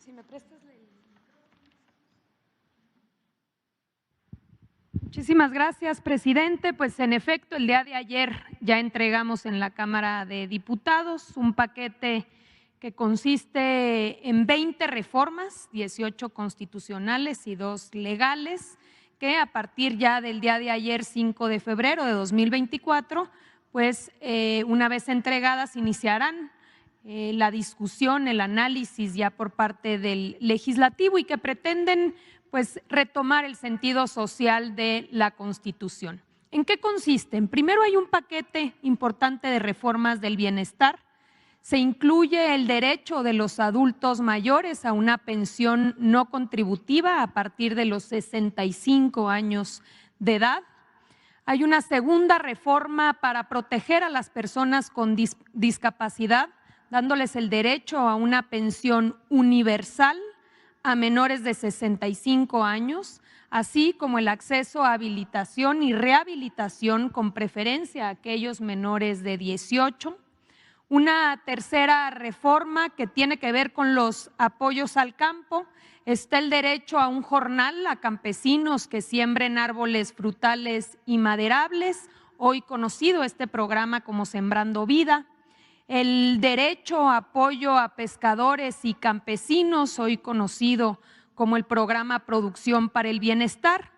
Si me prestas Muchísimas gracias, presidente. Pues en efecto, el día de ayer ya entregamos en la Cámara de Diputados un paquete que consiste en 20 reformas, 18 constitucionales y 2 legales, que a partir ya del día de ayer, 5 de febrero de 2024, pues una vez entregadas iniciarán la discusión, el análisis ya por parte del legislativo y que pretenden pues retomar el sentido social de la Constitución. ¿En qué consisten? Primero, hay un paquete importante de reformas del bienestar. Se incluye el derecho de los adultos mayores a una pensión no contributiva a partir de los 65 años de edad. Hay una segunda reforma para proteger a las personas con discapacidad, dándoles el derecho a una pensión universal a menores de 65 años, así como el acceso a habilitación y rehabilitación con preferencia a aquellos menores de 18. Una tercera reforma que tiene que ver con los apoyos al campo, está el derecho a un jornal a campesinos que siembren árboles frutales y maderables, hoy conocido este programa como Sembrando Vida. El derecho a apoyo a pescadores y campesinos, hoy conocido como el programa Producción para el Bienestar.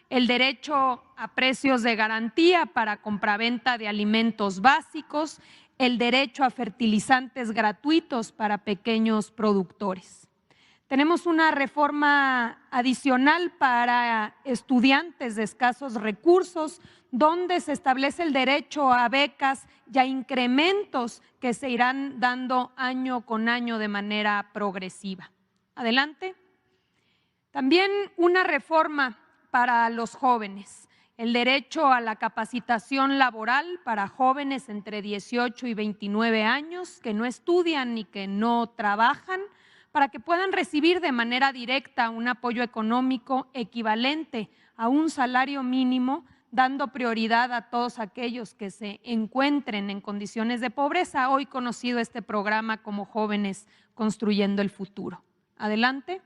El derecho a precios de garantía para compraventa de alimentos básicos. El derecho a fertilizantes gratuitos para pequeños productores. Tenemos una reforma adicional para estudiantes de escasos recursos, donde se establece el derecho a becas y a incrementos que se irán dando año con año de manera progresiva. Adelante. También una reforma para los jóvenes, el derecho a la capacitación laboral para jóvenes entre 18 y 29 años que no estudian ni que no trabajan, para que puedan recibir de manera directa un apoyo económico equivalente a un salario mínimo, dando prioridad a todos aquellos que se encuentren en condiciones de pobreza, hoy conocido este programa como Jóvenes Construyendo el Futuro. Adelante.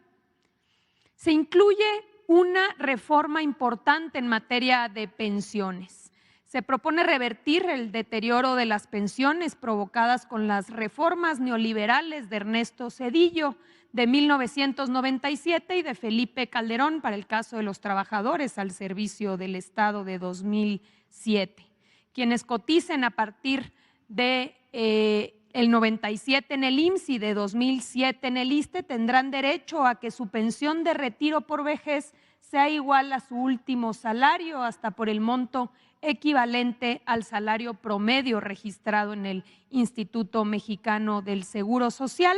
Se incluye una reforma importante en materia de pensiones. Se propone revertir el deterioro de las pensiones provocadas con las reformas neoliberales de Ernesto Zedillo de 1997 y de Felipe Calderón para el caso de los trabajadores al servicio del Estado de 2007. Quienes coticen a partir de el 97 en el IMSS y de 2007 en el ISSSTE tendrán derecho a que su pensión de retiro por vejez sea igual a su último salario, hasta por el monto equivalente al salario promedio registrado en el Instituto Mexicano del Seguro Social.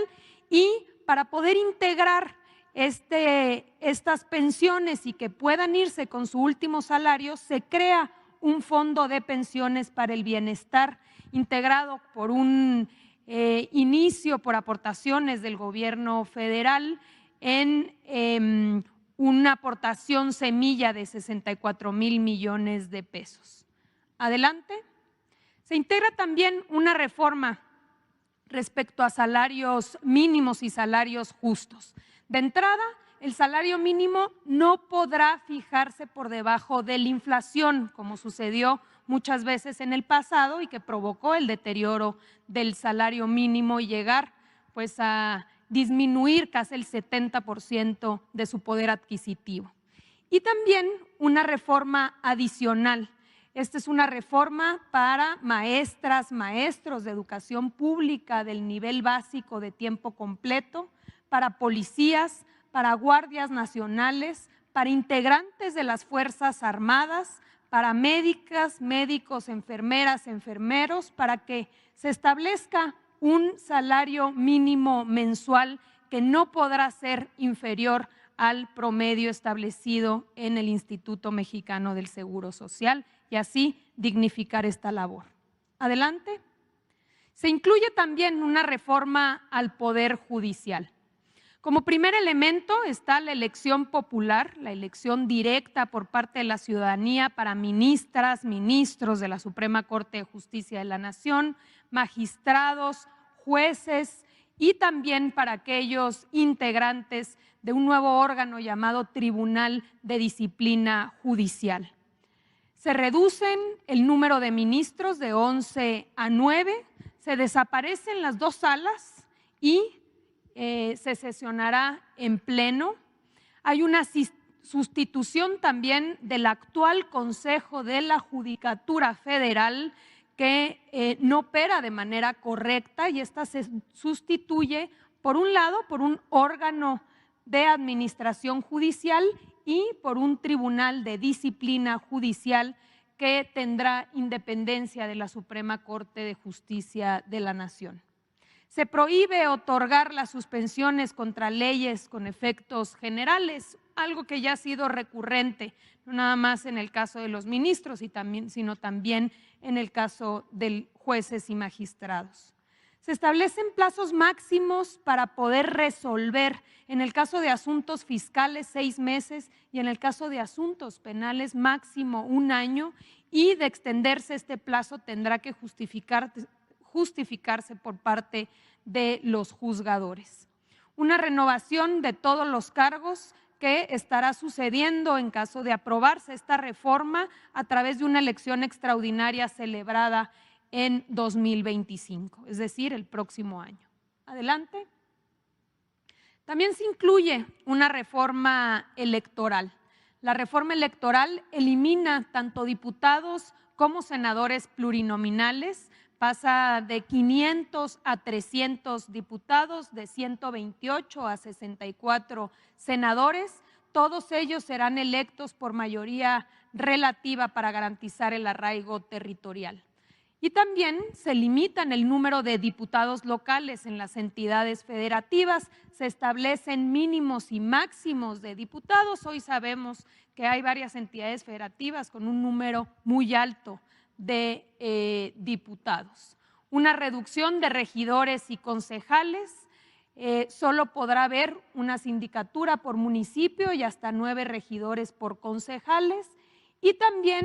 Y para poder integrar estas pensiones y que puedan irse con su último salario, se crea un fondo de pensiones para el bienestar integrado por un inicio por aportaciones del gobierno federal en una aportación semilla de 64,000 millones de pesos. Adelante. Se integra también una reforma respecto a salarios mínimos y salarios justos. De entrada, el salario mínimo no podrá fijarse por debajo de la inflación, como sucedió muchas veces en el pasado y que provocó el deterioro del salario mínimo y llegar pues a disminuir casi el 70% de su poder adquisitivo. Y también una reforma adicional. Esta es una reforma para maestras, maestros de educación pública del nivel básico de tiempo completo, para policías, para guardias nacionales, para integrantes de las Fuerzas Armadas, para médicas, médicos, enfermeras, enfermeros, para que se establezca un salario mínimo mensual que no podrá ser inferior al promedio establecido en el Instituto Mexicano del Seguro Social y así dignificar esta labor. Adelante. Se incluye también una reforma al Poder Judicial. Como primer elemento está la elección popular, la elección directa por parte de la ciudadanía para ministras, ministros de la Suprema Corte de Justicia de la Nación, magistrados, jueces y también para aquellos integrantes de un nuevo órgano llamado Tribunal de Disciplina Judicial. Se reducen el número de ministros de 11 a 9, se desaparecen las 2 salas y se sesionará en pleno. Hay una sustitución también del actual Consejo de la Judicatura Federal que no opera de manera correcta, y esta se sustituye, por un lado, por un órgano de administración judicial y por un tribunal de disciplina judicial que tendrá independencia de la Suprema Corte de Justicia de la Nación. Se prohíbe otorgar las suspensiones contra leyes con efectos generales, algo que ya ha sido recurrente, no nada más en el caso de los ministros, sino también en el caso de jueces y magistrados. Se establecen plazos máximos para poder resolver, en el caso de asuntos fiscales 6 meses y en el caso de asuntos penales máximo 1 año, y de extenderse este plazo tendrá que justificarse por parte de los juzgadores. Una renovación de todos los cargos que estará sucediendo en caso de aprobarse esta reforma a través de una elección extraordinaria celebrada en 2025, es decir, el próximo año. Adelante. También se incluye una reforma electoral. La reforma electoral elimina tanto diputados como senadores plurinominales, pasa de 500 a 300 diputados, de 128 a 64 senadores. Todos ellos serán electos por mayoría relativa para garantizar el arraigo territorial. Y también se limitan el número de diputados locales en las entidades federativas, se establecen mínimos y máximos de diputados. Hoy sabemos que hay varias entidades federativas con un número muy alto de diputados. Una reducción de regidores y concejales, solo podrá haber una sindicatura por municipio y hasta 9 regidores por concejales, y también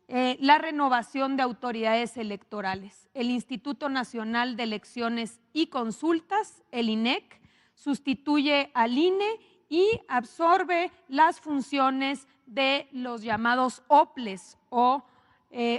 la renovación de autoridades electorales. El Instituto Nacional de Elecciones y Consultas, el INEC, sustituye al INE y absorbe las funciones de los llamados OPLES o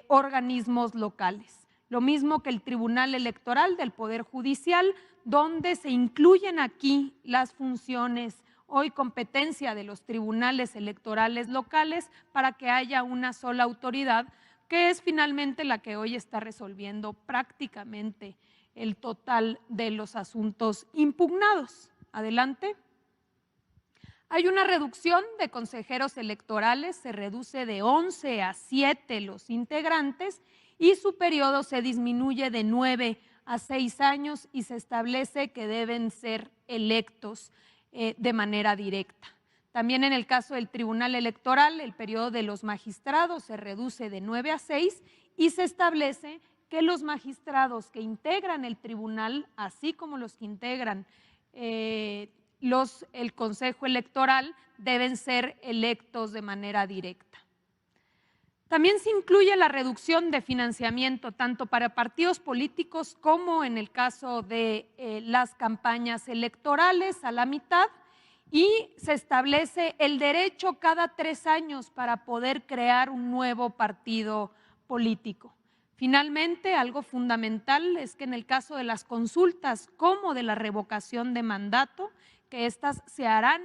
organismos locales. Lo mismo que el Tribunal Electoral del Poder Judicial, donde se incluyen aquí las funciones hoy competencia de los tribunales electorales locales para que haya una sola autoridad, que es finalmente la que hoy está resolviendo prácticamente el total de los asuntos impugnados. Adelante. Hay una reducción de consejeros electorales, se reduce de 11 a 7 los integrantes y su periodo se disminuye de 9 a 6 años y se establece que deben ser electos de manera directa. También en el caso del Tribunal Electoral, el periodo de los magistrados se reduce de 9 a 6 y se establece que los magistrados que integran el tribunal, así como los que integran el Consejo Electoral, deben ser electos de manera directa. También se incluye la reducción de financiamiento tanto para partidos políticos como en el caso de las campañas electorales a la mitad, y se establece el derecho cada 3 años para poder crear un nuevo partido político. Finalmente, algo fundamental es que en el caso de las consultas como de la revocación de mandato, que estas se harán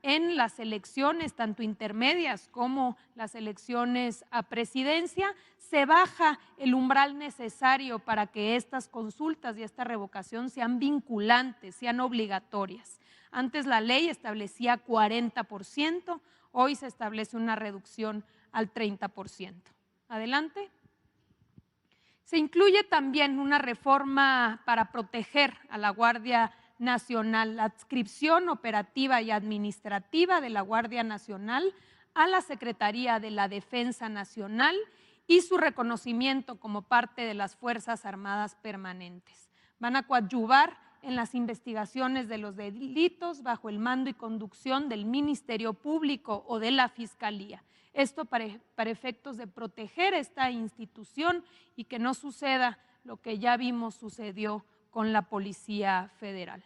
en las elecciones tanto intermedias como las elecciones a presidencia, se baja el umbral necesario para que estas consultas y esta revocación sean vinculantes, sean obligatorias. Antes la ley establecía 40%, hoy se establece una reducción al 30%. Adelante. Se incluye también una reforma para proteger a la Guardia Nacional, la adscripción operativa y administrativa de la Guardia Nacional a la Secretaría de la Defensa Nacional y su reconocimiento como parte de las Fuerzas Armadas Permanentes. Van a coadyuvar en las investigaciones de los delitos bajo el mando y conducción del Ministerio Público o de la Fiscalía. Esto para efectos de proteger esta institución y que no suceda lo que ya vimos sucedió con la Policía Federal.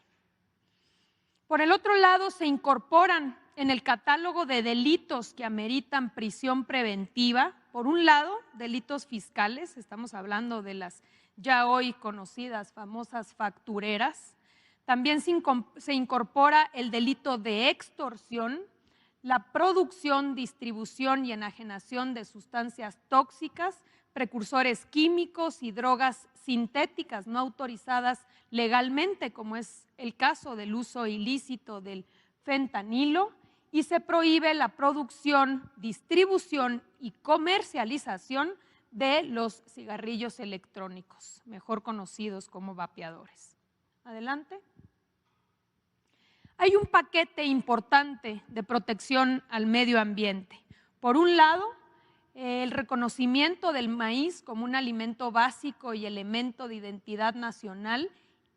Por el otro lado, se incorporan en el catálogo de delitos que ameritan prisión preventiva, por un lado, delitos fiscales, estamos hablando de las ya hoy conocidas famosas factureras. También se incorpora el delito de extorsión, la producción, distribución y enajenación de sustancias tóxicas, precursores químicos y drogas sintéticas no autorizadas legalmente, como es el caso del uso ilícito del fentanilo, y se prohíbe la producción, distribución y comercialización de los cigarrillos electrónicos, mejor conocidos como vapeadores. Adelante. Hay un paquete importante de protección al medio ambiente. Por un lado, el reconocimiento del maíz como un alimento básico y elemento de identidad nacional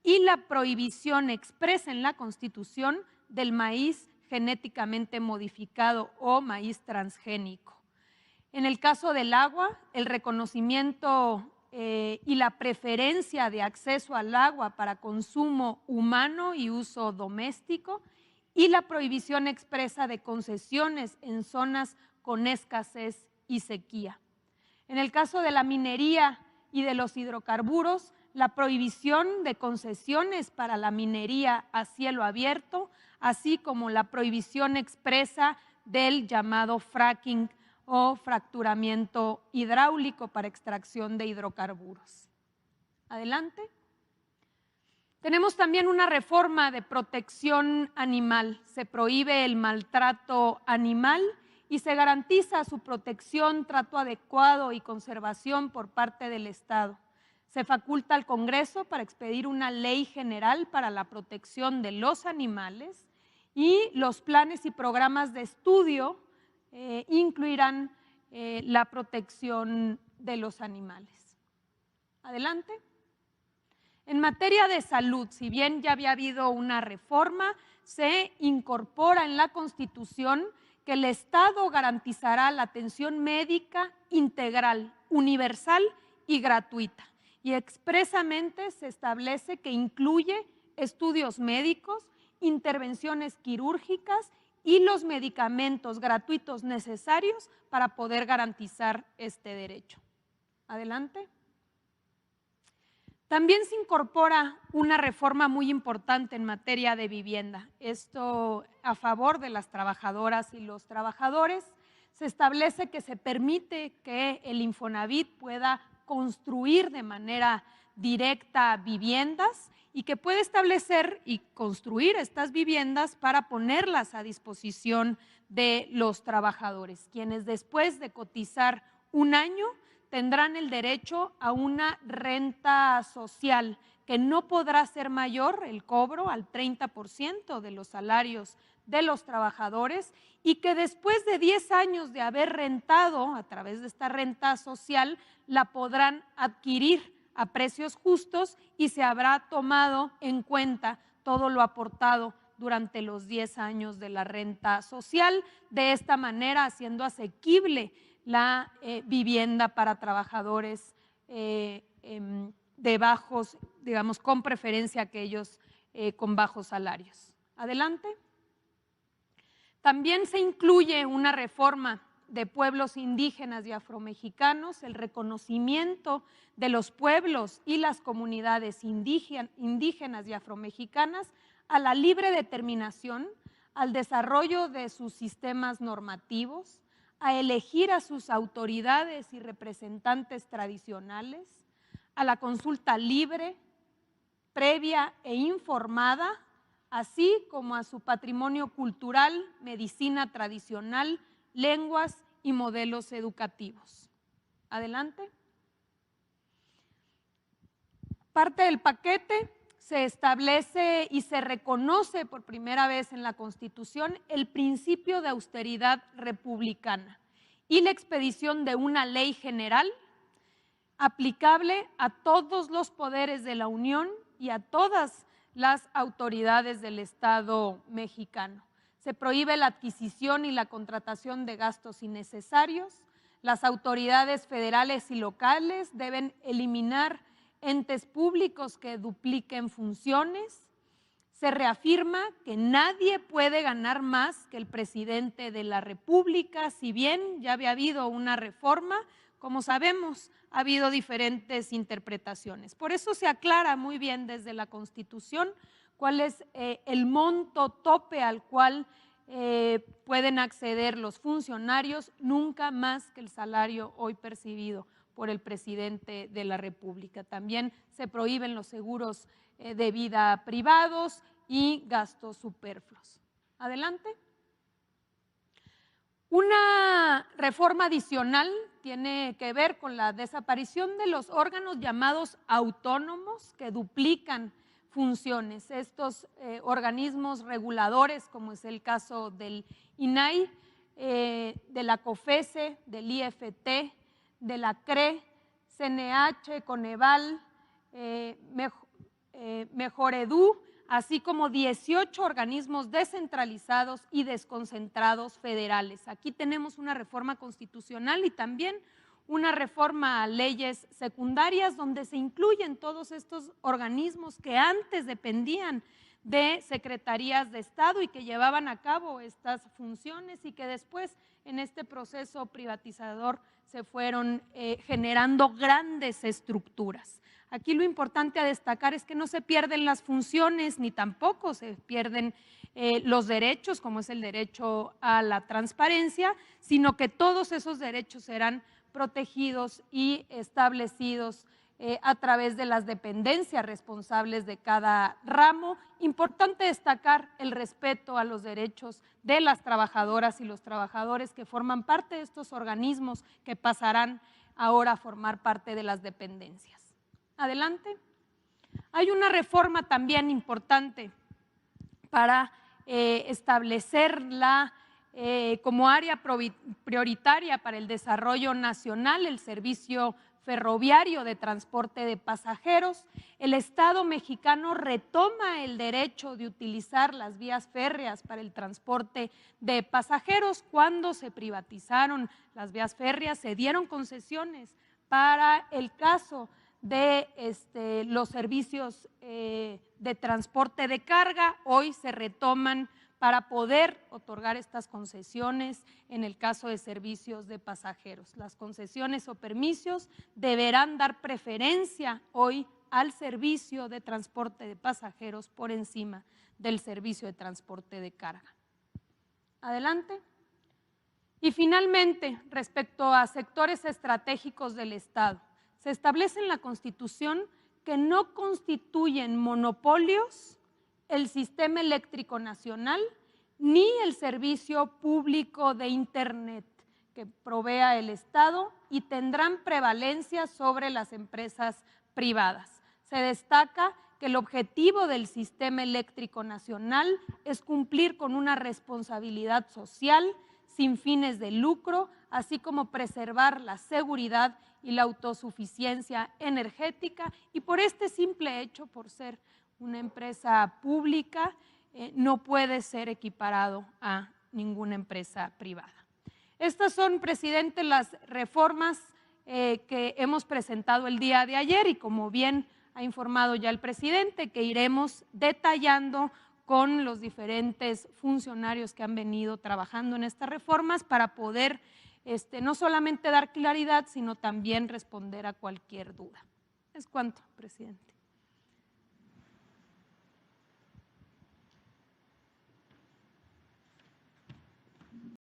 y la prohibición expresa en la Constitución del maíz genéticamente modificado o maíz transgénico. En el caso del agua, el reconocimiento y la preferencia de acceso al agua para consumo humano y uso doméstico y la prohibición expresa de concesiones en zonas con escasez y sequía. En el caso de la minería y de los hidrocarburos, la prohibición de concesiones para la minería a cielo abierto, así como la prohibición expresa del llamado fracking o fracturamiento hidráulico para extracción de hidrocarburos. Adelante. Tenemos también una reforma de protección animal. Se prohíbe el maltrato animal y se garantiza su protección, trato adecuado y conservación por parte del Estado. Se faculta al Congreso para expedir una ley general para la protección de los animales y los planes y programas de estudio incluirán la protección de los animales. Adelante. En materia de salud, si bien ya había habido una reforma, se incorpora en la Constitución que el Estado garantizará la atención médica integral, universal y gratuita. Y expresamente se establece que incluye estudios médicos, intervenciones quirúrgicas y los medicamentos gratuitos necesarios para poder garantizar este derecho. Adelante. También se incorpora una reforma muy importante en materia de vivienda. Esto a favor de las trabajadoras y los trabajadores. Se establece que se permite que el Infonavit pueda construir de manera directa viviendas y que puede establecer y construir estas viviendas para ponerlas a disposición de los trabajadores, quienes después de cotizar un año tendrán el derecho a una renta social que no podrá ser mayor el cobro al 30% de los salarios de los trabajadores y que después de 10 años de haber rentado a través de esta renta social la podrán adquirir a precios justos y se habrá tomado en cuenta todo lo aportado durante los 10 años de la renta social, de esta manera haciendo asequible la vivienda para trabajadores de bajos, digamos, con preferencia a aquellos con bajos salarios. Adelante. También se incluye una reforma de pueblos indígenas y afromexicanos, el reconocimiento de los pueblos y las comunidades indígenas y afromexicanas a la libre determinación, al desarrollo de sus sistemas normativos, a elegir a sus autoridades y representantes tradicionales, a la consulta libre, previa e informada, así como a su patrimonio cultural, medicina tradicional, lenguas y modelos educativos. Adelante. Parte del paquete se establece y se reconoce por primera vez en la Constitución el principio de austeridad republicana y la expedición de una ley general aplicable a todos los poderes de la Unión y a todas las autoridades del Estado mexicano. Se prohíbe la adquisición y la contratación de gastos innecesarios. Las autoridades federales y locales deben eliminar entes públicos que dupliquen funciones. Se reafirma que nadie puede ganar más que el presidente de la República, si bien ya había habido una reforma, como sabemos, ha habido diferentes interpretaciones. Por eso se aclara muy bien desde la Constitución cuál es el monto tope al cual pueden acceder los funcionarios, nunca más que el salario hoy percibido por el presidente de la República. También se prohíben los seguros de vida privados y gastos superfluos. Adelante. Una reforma adicional tiene que ver con la desaparición de los órganos llamados autónomos que duplican funciones. Estos organismos reguladores, como es el caso del INAI, de la COFESE, del IFT, de la CRE, CNH, Coneval, Mejoredu, así como 18 organismos descentralizados y desconcentrados federales. Aquí tenemos una reforma constitucional y también una reforma a leyes secundarias donde se incluyen todos estos organismos que antes dependían de secretarías de Estado y que llevaban a cabo estas funciones y que después en este proceso privatizador se fueron generando grandes estructuras. Aquí lo importante a destacar es que no se pierden las funciones ni tampoco se pierden los derechos, como es el derecho a la transparencia, sino que todos esos derechos serán protegidos y establecidos a través de las dependencias responsables de cada ramo. Importante destacar el respeto a los derechos de las trabajadoras y los trabajadores que forman parte de estos organismos que pasarán ahora a formar parte de las dependencias. Adelante. Hay una reforma también importante para establecerla como área prioritaria para el desarrollo nacional, el servicio ferroviario de transporte de pasajeros. El Estado mexicano retoma el derecho de utilizar las vías férreas para el transporte de pasajeros. Cuando se privatizaron las vías férreas, se dieron concesiones para el caso de los servicios de transporte de carga. Hoy se retoman para poder otorgar estas concesiones en el caso de servicios de pasajeros. Las concesiones o permisos deberán dar preferencia hoy al servicio de transporte de pasajeros por encima del servicio de transporte de carga. Adelante. Y finalmente, respecto a sectores estratégicos del Estado, se establece en la Constitución que no constituyen monopolios el sistema eléctrico nacional ni el servicio público de Internet que provea el Estado y tendrán prevalencia sobre las empresas privadas. Se destaca que el objetivo del sistema eléctrico nacional es cumplir con una responsabilidad social sin fines de lucro, así como preservar la seguridad y la autosuficiencia energética, y por este simple hecho, por ser una empresa pública, no puede ser equiparado a ninguna empresa privada. Estas son, presidente, las reformas que hemos presentado el día de ayer y como bien ha informado ya el presidente, que iremos detallando con los diferentes funcionarios que han venido trabajando en estas reformas para poder no solamente dar claridad, sino también responder a cualquier duda. Es cuanto, presidente.